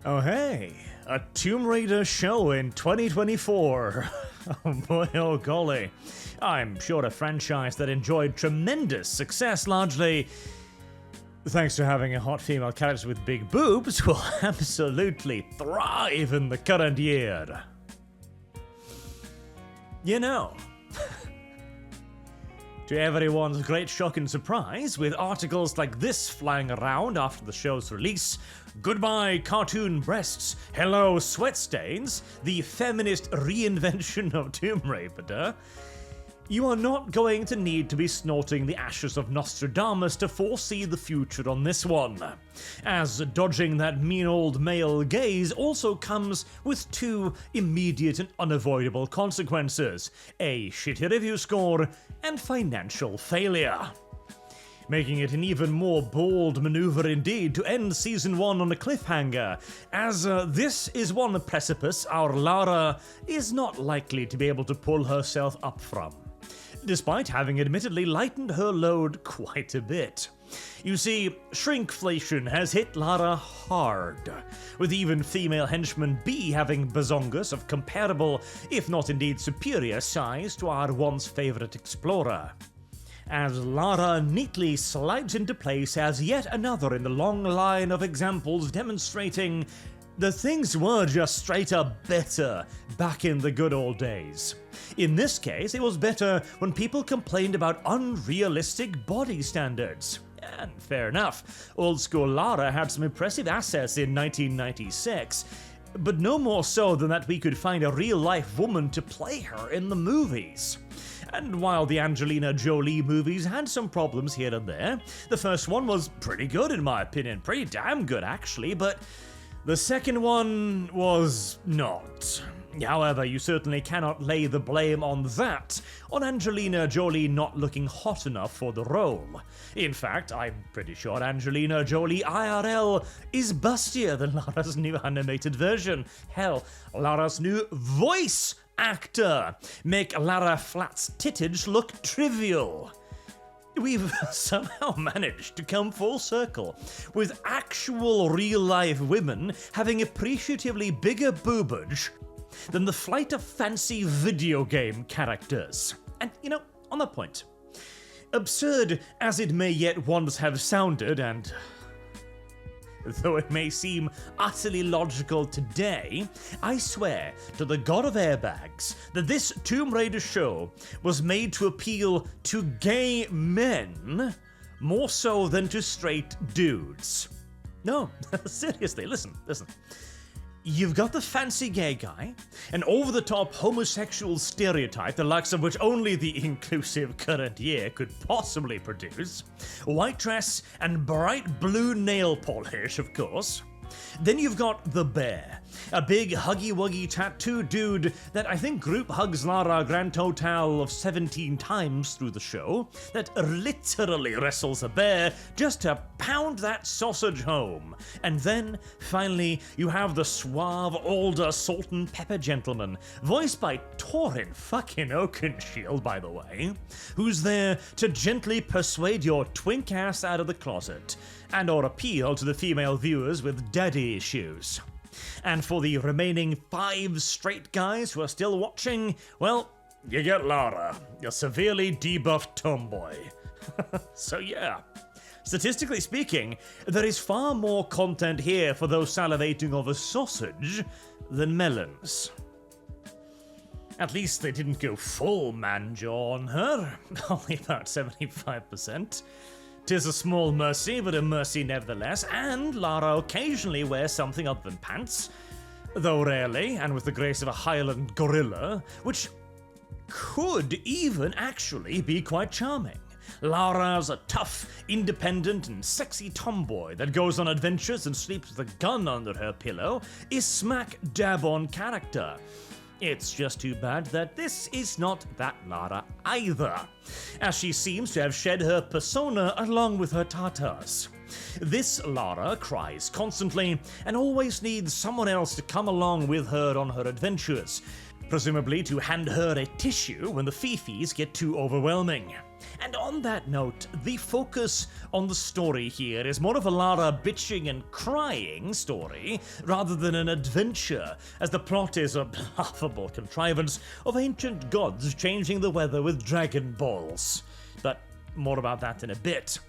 Oh hey, a Tomb Raider show in 2024. Oh boy, oh golly. I'm sure a franchise that enjoyed tremendous success largely thanks to having a hot female character with big boobs will absolutely thrive in the current year. You know, to everyone's great shock and surprise, with articles like this flying around after the show's release, goodbye cartoon breasts, hello sweat stains, the feminist reinvention of Tomb Raider, you are not going to need to be snorting the ashes of Nostradamus to foresee the future on this one, as dodging that mean old male gaze also comes with two immediate and unavoidable consequences: a shitty review score and financial failure. Making it an even more bold maneuver indeed to end Season 1 on a cliffhanger, as this is one precipice our Lara is not likely to be able to pull herself up from, despite having admittedly lightened her load quite a bit. You see, shrinkflation has hit Lara hard, with even female henchman B having bazongas of comparable, if not indeed superior size to our once favourite explorer, as Lara neatly slides into place as yet another in the long line of examples demonstrating that things were just straight up better back in the good old days. In this case, it was better when people complained about unrealistic body standards. And fair enough, old school Lara had some impressive assets in 1996, but no more so than that we could find a real-life woman to play her in the movies. And while the Angelina Jolie movies had some problems here and there, the first one was pretty good in my opinion, pretty damn good actually, but the second one was not. However, you certainly cannot lay the blame on that on Angelina Jolie not looking hot enough for the role. In fact, I'm pretty sure Angelina Jolie IRL is bustier than Lara's new animated version. Hell, Lara's new voice actor make Lara Flat's tittage look trivial. We've somehow managed to come full circle, with actual real-life women having appreciatively bigger boobage than the flight of fancy video game characters. And, you know, on that point, absurd as it may yet once have sounded, and though it may seem utterly logical today, I swear to the god of airbags that this Tomb Raider show was made to appeal to gay men more so than to straight dudes. No, seriously, listen. You've got the fancy gay guy, an over-the-top homosexual stereotype the likes of which only the inclusive current year could possibly produce, white dress and bright blue nail polish, of course. Then you've got the bear, a big huggy-wuggy tattoo dude that I think group hugs Lara a grand total of 17 times through the show, that literally wrestles a bear just to pound that sausage home. And then, finally, you have the suave, older salt and pepper gentleman, voiced by Torin fucking Oakenshield, by the way, who's there to gently persuade your twink ass out of the closet, and or appeal to the female viewers with daddy issues. And for the remaining 5 straight guys who are still watching, well, you get Lara, a severely debuffed tomboy. So yeah, statistically speaking, there is far more content here for those salivating over sausage than melons. At least they didn't go full man-jaw on her, only about 75%. 'Tis a small mercy, but a mercy nevertheless, and Lara occasionally wears something other than pants, though rarely, and with the grace of a Highland gorilla, which could even actually be quite charming. Lara's a tough, independent, and sexy tomboy that goes on adventures and sleeps with a gun under her pillow is smack dab on character. It's just too bad that this is not that Lara either, as she seems to have shed her persona along with her tatas. This Lara cries constantly and always needs someone else to come along with her on her adventures, presumably to hand her a tissue when the fifis get too overwhelming. And on that note, the focus on the story here is more of a Lara bitching and crying story rather than an adventure, as the plot is a laughable contrivance of ancient gods changing the weather with Dragon Balls. But more about that in a bit.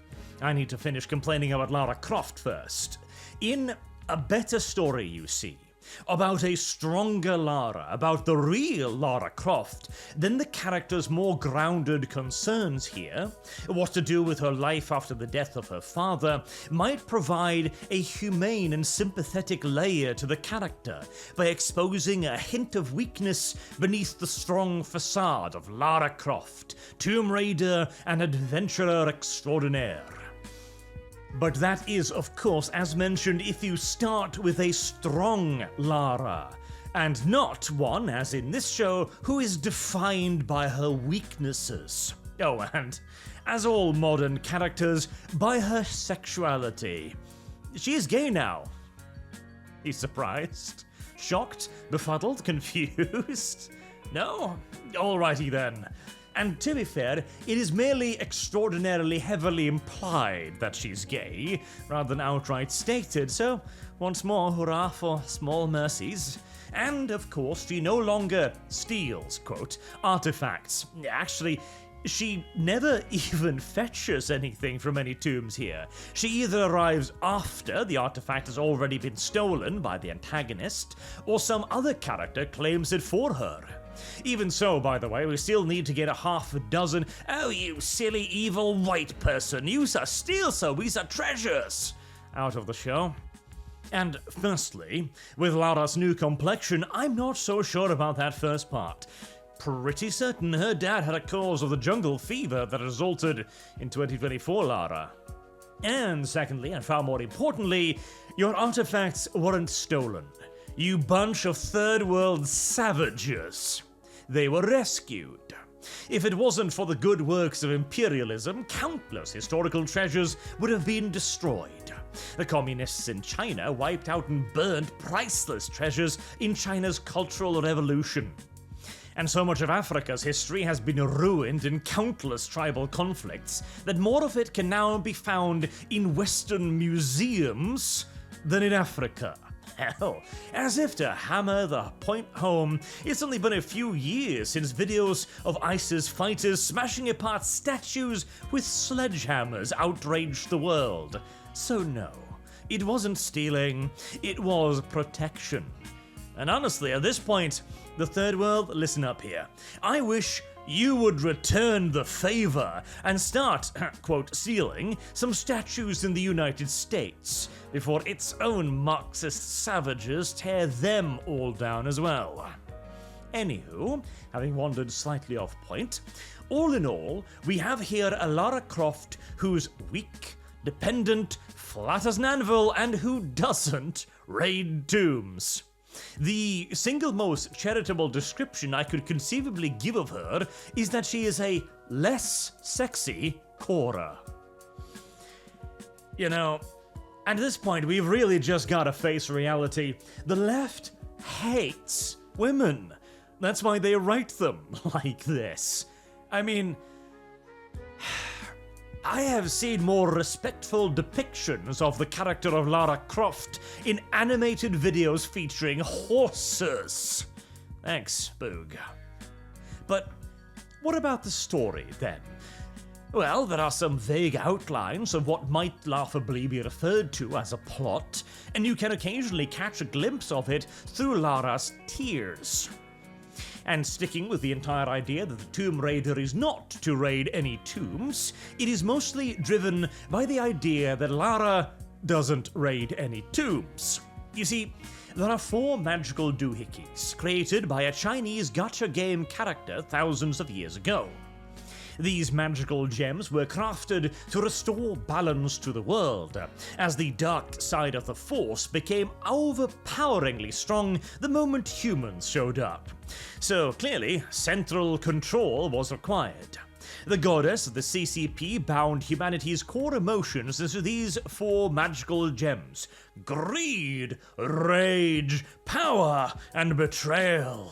I need to finish complaining about Lara Croft first. In a better story, you see, about a stronger Lara, about the real Lara Croft, then the character's more grounded concerns here, what to do with her life after the death of her father, might provide a humane and sympathetic layer to the character by exposing a hint of weakness beneath the strong facade of Lara Croft, Tomb Raider and adventurer extraordinaire. But that is, of course, as mentioned, if you start with a strong Lara, and not one, as in this show, who is defined by her weaknesses. Oh, and, as all modern characters, by her sexuality. She is gay now. He's surprised? Shocked? Befuddled? Confused? No? Alrighty then. And to be fair, it is merely extraordinarily heavily implied that she's gay, rather than outright stated, so once more, hurrah for small mercies. And of course, she no longer steals, quote, artifacts. Actually, she never even fetches anything from any tombs here. She either arrives after the artifact has already been stolen by the antagonist, or some other character claims it for her. Even so, by the way, we still need to get a half a dozen, "Oh, you silly evil white person, you steal so these are treasures," out of the show. And firstly, with Lara's new complexion, I'm not so sure about that first part. Pretty certain her dad had a cause of the jungle fever that resulted in 2024 Lara. And secondly, and far more importantly, your artifacts weren't stolen. You bunch of third world savages. They were rescued. If it wasn't for the good works of imperialism, countless historical treasures would have been destroyed. The communists in China wiped out and burned priceless treasures in China's Cultural Revolution. And so much of Africa's history has been ruined in countless tribal conflicts that more of it can now be found in Western museums than in Africa. Hell, as if to hammer the point home, it's only been a few years since videos of ISIS fighters smashing apart statues with sledgehammers outraged the world. So no, it wasn't stealing, it was protection. And honestly, at this point, the third world, listen up here. I wish you would return the favor and start, quote, stealing some statues in the United States before its own Marxist savages tear them all down as well. Anywho, having wandered slightly off point, all in all, we have here a Lara Croft who's weak, dependent, flat as an anvil, and who doesn't raid tombs. The single most charitable description I could conceivably give of her is that she is a less sexy Cora. You know, at this point we've really just gotta face reality. The left hates women. That's why they write them like this. I mean, I have seen more respectful depictions of the character of Lara Croft in animated videos featuring horses. Thanks, Boog. But what about the story, then? Well, there are some vague outlines of what might laughably be referred to as a plot, and you can occasionally catch a glimpse of it through Lara's tears. And sticking with the entire idea that the Tomb Raider is not to raid any tombs, it is mostly driven by the idea that Lara doesn't raid any tombs. You see, there are 4 magical doohickeys created by a Chinese gacha game character thousands of years ago. These magical gems were crafted to restore balance to the world, as the dark side of the Force became overpoweringly strong the moment humans showed up. So clearly, central control was required. The goddess of the CCP bound humanity's core emotions into these 4 magical gems: greed, rage, power, and betrayal.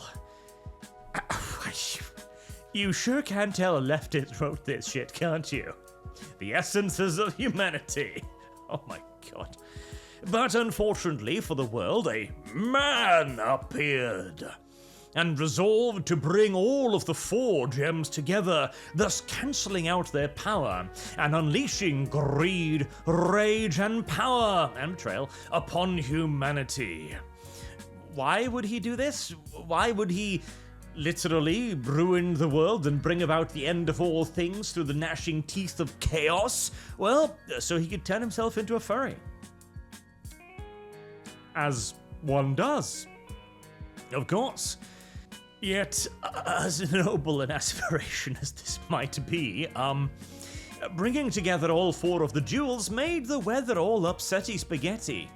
You sure can tell a leftist wrote this shit, can't you? The essences of humanity. Oh my god. But unfortunately for the world, a man appeared and resolved to bring all of the 4 gems together, thus cancelling out their power and unleashing greed, rage, and power and betrayal upon humanity. Why would he do this? Why would he literally ruin the world and bring about the end of all things through the gnashing teeth of chaos? Well, so he could turn himself into a furry. As one does. Of course. Yet, as noble an aspiration as this might be, bringing together all 4 of the jewels made the weather all upsetty spaghetti,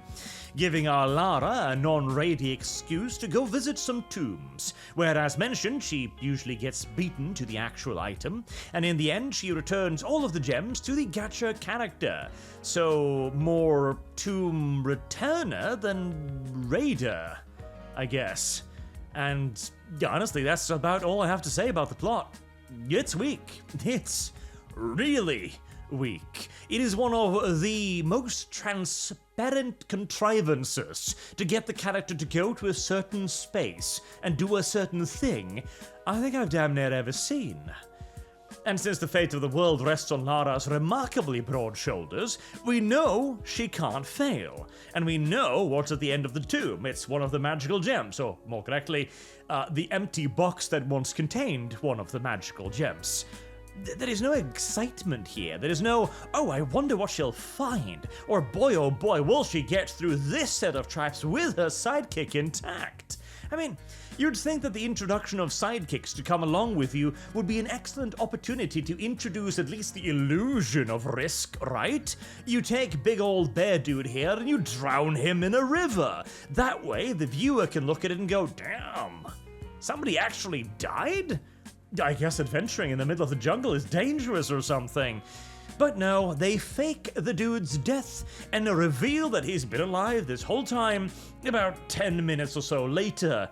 giving our Lara a non-ready excuse to go visit some tombs, where, as mentioned, she usually gets beaten to the actual item, and in the end she returns all of the gems to the gacha character. So, more tomb returner than raider, I guess. And honestly, that's about all I have to say about the plot. It's weak. It's really weak. It is one of the most transparent contrivances to get the character to go to a certain space and do a certain thing I think I've damn near ever seen. And since the fate of the world rests on Lara's remarkably broad shoulders, we know she can't fail. And we know what's at the end of the tomb. It's one of the magical gems, or more correctly, the empty box that once contained one of the magical gems. There is no excitement here. There is no, oh, I wonder what she'll find. Or boy, oh boy, will she get through this set of traps with her sidekick intact. I mean, you'd think that the introduction of sidekicks to come along with you would be an excellent opportunity to introduce at least the illusion of risk, right? You take big old bear dude here and you drown him in a river. That way, the viewer can look at it and go, damn, somebody actually died? I guess adventuring in the middle of the jungle is dangerous or something. But no, they fake the dude's death and reveal that he's been alive this whole time about 10 minutes or so later.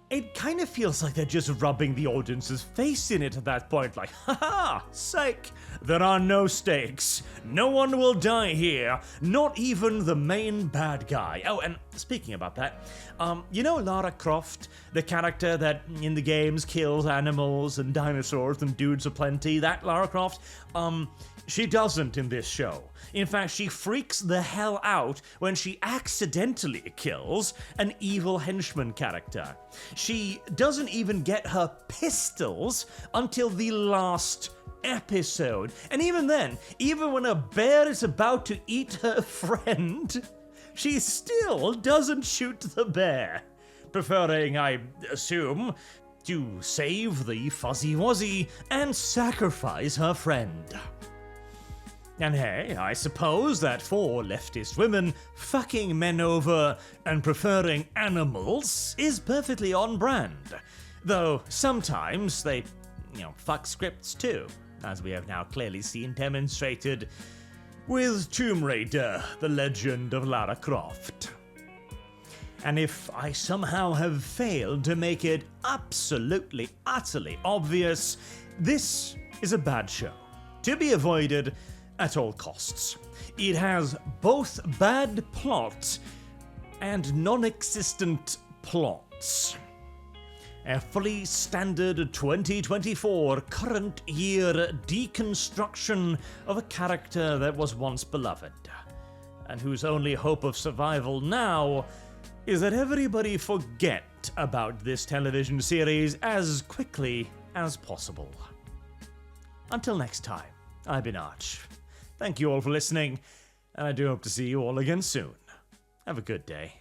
It kind of feels like they're just rubbing the audience's face in it at that point, like, haha, psych, there are no stakes. No one will die here, not even the main bad guy. Oh, and speaking about that, you know Lara Croft, the character that in the games kills animals and dinosaurs and dudes aplenty, that Lara Croft? She doesn't in this show. In fact, she freaks the hell out when she accidentally kills an evil henchman character. She doesn't even get her pistols until the last episode. And even then, even when a bear is about to eat her friend, she still doesn't shoot the bear, preferring, I assume, to save the fuzzy wuzzy and sacrifice her friend. And hey, I suppose that for leftist women, fucking men over and preferring animals is perfectly on brand. Though sometimes they, fuck scripts too, as we have now clearly seen demonstrated with Tomb Raider, The Legend of Lara Croft. And if I somehow have failed to make it absolutely, utterly obvious, this is a bad show, to be avoided at all costs. It has both bad plots and non-existent plots. A fully standard 2024 current year deconstruction of a character that was once beloved, and whose only hope of survival now is that everybody forget about this television series as quickly as possible. Until next time, I've been Arch. Thank you all for listening, and I do hope to see you all again soon. Have a good day.